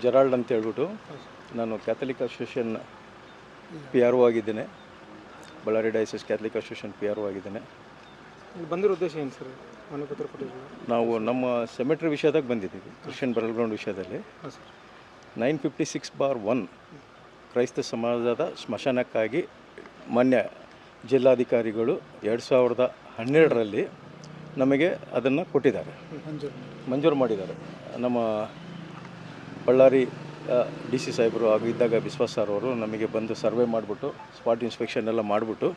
Gerald ಅಂತ ಹೇಳ್ಬಿಟ್ಟು ನಾನು Catholic association P R O ಆಗಿದ್ದೇನೆ. Bellary diocese Catholic association P R O ಆಗಿದ್ದೇನೆ. ಬಂದಿರೋ ಉದ್ದೇಶ ಏನು ಸರ್? ಮನೆ ಪತ್ರ ಕೊಟ್ಟಿದ್ದೀವಿ. ನಾವು ನಮ್ಮ ಸೆಮೆಟ್ರಿ ವಿಷಯದಾಗ ಬಂದಿದ್ದೀವಿ. ಕ್ರಿಶ್ಚಿಯನ್ ಬರಲ್ ಗ್ರೌಂಡ್ ವಿಷಯದಲ್ಲಿ 956/1 ಕ್ರೈಸ್ತ ಸಮಾಜದ ಸ್ಮಶಾನಕ್ಕಾಗಿ ಮಾನ್ಯ ಜಿಲ್ಲಾಧಿಕಾರಿಗಳು 2012ರಲ್ಲಿ ನಮಗೆ ಅದನ್ನು ಕೊಟ್ಟಿದ್ದಾರೆ, ಮಂಜೂರು ಮಾಡಿದ್ದಾರೆ. ನಮ್ಮ ಬಳ್ಳಾರಿ ಡಿ ಸಿ ಸಾಹೇಬರು ಹಾಗೂ ಇದ್ದಾಗ ವಿಶ್ವಾಸ್ ಸರ್ ಅವರು ನಮಗೆ ಬಂದು ಸರ್ವೆ ಮಾಡಿಬಿಟ್ಟು ಸ್ಪಾಟ್ ಇನ್ಸ್ಪೆಕ್ಷನ್ ಎಲ್ಲ ಮಾಡಿಬಿಟ್ಟು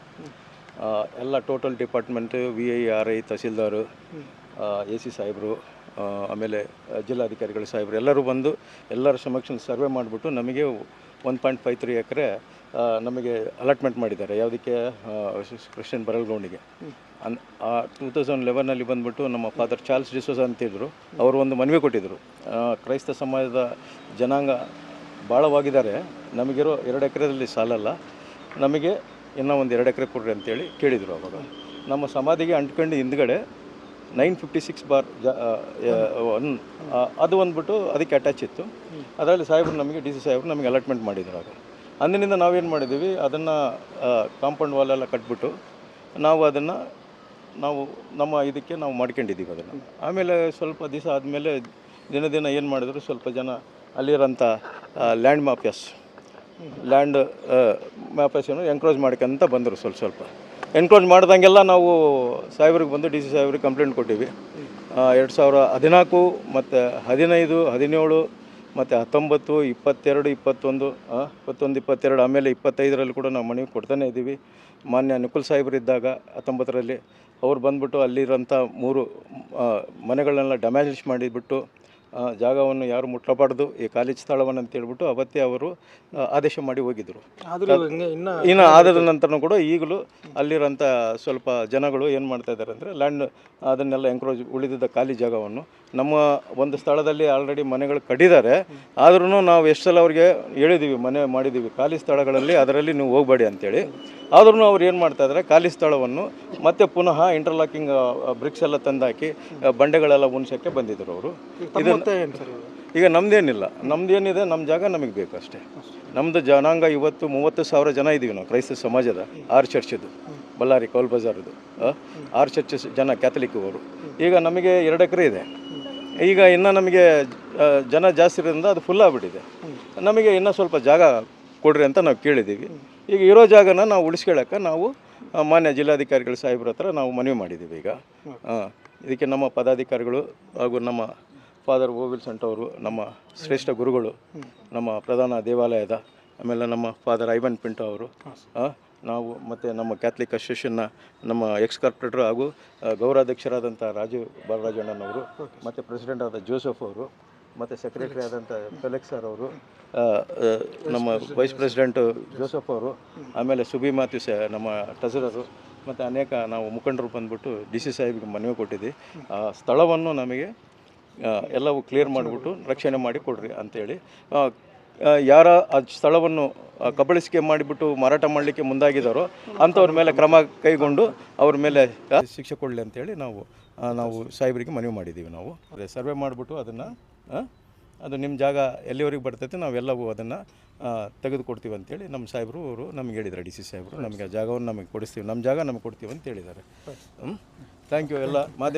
ಎಲ್ಲ total department VI RI tahsildar AC ಸಾಹೇಬರು ಆಮೇಲೆ ಜಿಲ್ಲಾಧಿಕಾರಿಗಳು ಸಾಹೇಬರು ಎಲ್ಲರೂ ಬಂದು ಎಲ್ಲರ ಸಮಕ್ಷ ಸರ್ವೆ ಮಾಡಿಬಿಟ್ಟು ನಮಗೆ 1.53 ಎಕರೆ ನಮಗೆ ಅಲಾಟ್ಮೆಂಟ್ ಮಾಡಿದ್ದಾರೆ. ಯಾವುದಕ್ಕೆ? ಕ್ರಿಶ್ಚಿಯನ್ ಬರಲ್ ಗ್ರೌಂಡಿಗೆ. 2011ನಲ್ಲಿ ಬಂದುಬಿಟ್ಟು ನಮ್ಮ ಫಾದರ್ ಚಾರ್ಲ್ಸ್ ಡಿಸೋಜಾ ಅಂತಿದ್ರು, ಅವರು ಒಂದು ಮನವಿ ಕೊಟ್ಟಿದ್ದರು. ಕ್ರೈಸ್ತ ಸಮಾಜದ ಜನಾಂಗ ಭಾಳವಾಗಿದ್ದಾರೆ, ನಮಗಿರೋ 2 ಎಕರೆದಲ್ಲಿ ಸಾಲಲ್ಲ, ನಮಗೆ ಇನ್ನೂ ಒಂದು 2 ಎಕರೆ ಕೊಡ್ರಿ ಅಂತೇಳಿ ಕೇಳಿದರು. ಅವಾಗ ನಮ್ಮ ಸಮಾಧಿಗೆ ಅಂಟ್ಕೊಂಡು ಹಿಂದ್ಗಡೆ 956/1 ಅದು ಬಂದ್ಬಿಟ್ಟು ಅದಕ್ಕೆ ಅಟ್ಯಾಚ್ ಇತ್ತು. ಅದರಲ್ಲಿ ಸಾಹೇಬರು ನಮಗೆ DC ಸಾಹೇಬರು ನಮಗೆ ಅಲಾಟ್ಮೆಂಟ್ ಮಾಡಿದ್ರು. ಆಗ ಅಂದಿನಿಂದ ನಾವೇನು ಮಾಡಿದ್ದೀವಿ, ಅದನ್ನು ಕಾಂಪೌಂಡ್ ವಾಲೆಲ್ಲ ಕಟ್ಬಿಟ್ಟು ನಾವು ಅದನ್ನು ನಮ್ಮ ಇದಕ್ಕೆ ನಾವು ಮಾಡ್ಕೊಂಡಿದ್ದೀವಿ ಅದನ್ನು. ಆಮೇಲೆ ಸ್ವಲ್ಪ ದಿವಸ ಆದಮೇಲೆ ದಿನ ಏನು ಮಾಡಿದ್ರು, ಸ್ವಲ್ಪ ಜನ ಅಲ್ಲಿರೋಂಥ ಲ್ಯಾಂಡ್ ಮಾಫಿಯಾಸ್ ಏನು ಎನ್ಕ್ರೋಚ್ ಮಾಡ್ಕೊಂತ ಬಂದರು. ಸ್ವಲ್ಪ ಎನ್ಕ್ರೋಚ್ ಮಾಡ್ದಂಗೆಲ್ಲ ನಾವು ಸಾಹೇಬ್ರಿಗೆ ಬಂದು DC ಸಾಹೇಬ್ರಿಗೆ ಕಂಪ್ಲೇಂಟ್ ಕೊಟ್ಟಿವಿ. 2014 ಮತ್ತು 15, 17 ಮತ್ತು 19, 22, 21, 22 ಆಮೇಲೆ 25ರಲ್ಲಿ ಕೂಡ ನಾವು ಮನವಿ ಕೊಡ್ತಾನೆ ಇದ್ದೀವಿ. ಮಾನ್ಯ ನಿಖುಲ್ ಸಾಹೇಬ್ರು ಇದ್ದಾಗ 19ರಲ್ಲಿ ಅವ್ರು ಬಂದುಬಿಟ್ಟು ಅಲ್ಲಿರೋಂಥ 3 ಮನೆಗಳನ್ನೆಲ್ಲ ಡ್ಯಾಮೇಜ್ ಮಾಡಿಬಿಟ್ಟು ಜಾಗವನ್ನು ಯಾರು ಮುಟ್ಟಬಾರ್ದು ಈ ಕಾಲೇಜ್ ಸ್ಥಳವನ್ನು ಅಂತ ಹೇಳ್ಬಿಟ್ಟು ಅವತ್ತೇ ಅವರು ಆದೇಶ ಮಾಡಿ ಹೋಗಿದ್ದರು. ಇನ್ನು ಆದ ನಂತರ ಕೂಡ ಈಗಲೂ ಅಲ್ಲಿರೋಂಥ ಸ್ವಲ್ಪ ಜನಗಳು ಏನು ಮಾಡ್ತಾ ಇದ್ದಾರೆ ಅಂದರೆ ಲ್ಯಾಂಡ್ ಅದನ್ನೆಲ್ಲ ಎಂಕ್ರೋಚ್ ಉಳಿದಿದ್ದ ಖಾಲಿ ಜಾಗವನ್ನು ನಮ್ಮ ಒಂದು ಸ್ಥಳದಲ್ಲಿ ಆಲ್ರೆಡಿ ಮನೆಗಳು ಕಟ್ಟಿದ್ದಾರೆ. ಆದ್ರೂ ನಾವು ಎಷ್ಟು ಸಲ ಅವ್ರಿಗೆ ಹೇಳಿದ್ದೀವಿ, ಮನೆ ಮಾಡಿದ್ದೀವಿ ಖಾಲಿ ಸ್ಥಳಗಳಲ್ಲಿ, ಅದರಲ್ಲಿ ನೀವು ಹೋಗಬೇಡಿ ಅಂತೇಳಿ. ಆದ್ರೂ ಅವ್ರು ಏನು ಮಾಡ್ತಾಯಿದ್ದಾರೆ, ಖಾಲಿ ಸ್ಥಳವನ್ನು ಮತ್ತೆ ಪುನಃ ಇಂಟರ್ಲಾಕಿಂಗ್ ಬ್ರಿಕ್ಸ್ ಎಲ್ಲ ತಂದಾಕಿ ಬಂಡೆಗಳೆಲ್ಲ ಉಣ್ಸೋಕ್ಕೆ ಬಂದಿದ್ದರು ಅವರು. ಈಗ ನಮ್ಮದೇನಿಲ್ಲ, ನಮ್ಮದೇನಿದೆ, ನಮ್ಮ ಜಾಗ ನಮಗೆ ಬೇಕು ಅಷ್ಟೇ. ನಮ್ಮದು ಜನಾಂಗ ಇವತ್ತು 30,000 ಜನ ಇದ್ದೀವಿ ನಾವು ಕ್ರೈಸ್ತ ಸಮಾಜದ 6 ಚರ್ಚದು, ಬಳ್ಳಾರಿ ಕೌಲ್ ಬಜಾರದು 6 ಚರ್ಚ್ ಜನ ಕ್ಯಾಥಲಿಕ್ ಅವರು. ಈಗ ನಮಗೆ 2 ಎಕರೆ ಇದೆ. ಈಗ ಇನ್ನು ನಮಗೆ ಜನ ಜಾಸ್ತಿ ಇರೋದ್ರಿಂದ ಅದು ಫುಲ್ ಆಗಿಬಿಟ್ಟಿದೆ. ನಮಗೆ ಇನ್ನೂ ಸ್ವಲ್ಪ ಜಾಗ ಕೊಡ್ರಿ ಅಂತ ನಾವು ಕೇಳಿದ್ದೀವಿ. ಈಗ ಇರೋ ಜಾಗನ ನಾವು ಉಳಿಸ್ಕೊಳ್ಳೋಕೆ ನಾವು ಮಾನ್ಯ ಜಿಲ್ಲಾಧಿಕಾರಿಗಳ ಸಾಹೇಬ್ರ ಹತ್ರ ನಾವು ಮನವಿ ಮಾಡಿದ್ದೀವಿ. ಈಗ ಇದಕ್ಕೆ ನಮ್ಮ ಪದಾಧಿಕಾರಿಗಳು ಹಾಗೂ ನಮ್ಮ ಫಾದರ್ ಓವಿಲ್ ಸಂಟ್ ಅವರು, ನಮ್ಮ ಶ್ರೇಷ್ಠ ಗುರುಗಳು, ನಮ್ಮ ಪ್ರಧಾನ ದೇವಾಲಯದ, ಆಮೇಲೆ ನಮ್ಮ ಫಾದರ್ ಐವನ್ ಪಿಂಟೋ ಅವರು, ನಾವು ಮತ್ತು ನಮ್ಮ ಕ್ಯಾಥಲಿಕ್ ಅಸೋಸಿಯೇಷನ್ನ ನಮ್ಮ ಎಕ್ಸ್ ಕಾರ್ಪೊರೇಟರ್ ಹಾಗೂ ಗೌರವಾಧ್ಯಕ್ಷರಾದಂಥ ರಾಜು ಬಾಲರಾಜಣ್ಣನವರು, ಮತ್ತು ಪ್ರೆಸಿಡೆಂಟ್ ಆದ ಜೋಸೆಫ್ ಅವರು, ಮತ್ತು ಸೆಕ್ರೆಟರಿ ಆದಂಥ ಫೆಲೆಕ್ಸ್ ಸರ್ ಅವರು, ನಮ್ಮ ವೈಸ್ ಪ್ರೆಸಿಡೆಂಟು ಜೋಸೆಫ್ ಅವರು, ಆಮೇಲೆ ಸುಬಿ ಮಾಥ್ಯೂಸ್ ನಮ್ಮ ಟ್ರೆಸರರು, ಮತ್ತು ಅನೇಕ ನಾವು ಮುಖಂಡರು ಬಂದುಬಿಟ್ಟು DC ಸಾಹೇಬ್ಗೆ ಮನವಿ ಕೊಟ್ಟಿದ್ವಿ. ಆ ಸ್ಥಳವನ್ನು ನಮಗೆ ಎಲ್ಲವೂ ಕ್ಲಿಯರ್ ಮಾಡಿಬಿಟ್ಟು ರಕ್ಷಣೆ ಮಾಡಿ ಕೊಡ್ರಿ ಅಂಥೇಳಿ. ಯಾರ ಆ ಸ್ಥಳವನ್ನು ಕಬಳಿಸಿಕೆ ಮಾಡಿಬಿಟ್ಟು ಮಾರಾಟ ಮಾಡಲಿಕ್ಕೆ ಮುಂದಾಗಿದ್ದಾರೋ ಅಂಥವ್ರ ಮೇಲೆ ಕ್ರಮ ಕೈಗೊಂಡು ಅವ್ರ ಮೇಲೆ ಶಿಕ್ಷೆ ಕೊಡಲಿ ಅಂತೇಳಿ ನಾವು ಸಾಹೇಬರಿಗೆ ಮನವಿ ಮಾಡಿದ್ದೀವಿ. ನಾವು ಸರ್ವೆ ಮಾಡಿಬಿಟ್ಟು ಅದನ್ನು ಅದು ನಿಮ್ಮ ಜಾಗ ಎಲ್ಲಿವರೆಗೆ ಬರ್ತೈತೆ ನಾವೆಲ್ಲವೂ ಅದನ್ನು ತೆಗೆದುಕೊಡ್ತೀವಿ ಅಂತೇಳಿ ನಮ್ಮ ಸಾಹೇಬರು ಅವರು ನಮ್ಗೆ ಹೇಳಿದ್ದಾರೆ. DC ಸಾಹೇಬರು ನಮಗೆ ಆ ಜಾಗವನ್ನು ನಮಗೆ ಕೊಡಿಸ್ತೀವಿ, ನಮ್ಮ ಜಾಗ ನಮಗೆ ಕೊಡ್ತೀವಿ ಅಂತ ಹೇಳಿದ್ದಾರೆ. ಥ್ಯಾಂಕ್ ಯು ಎಲ್ಲ ಮಾಧ್ಯಮ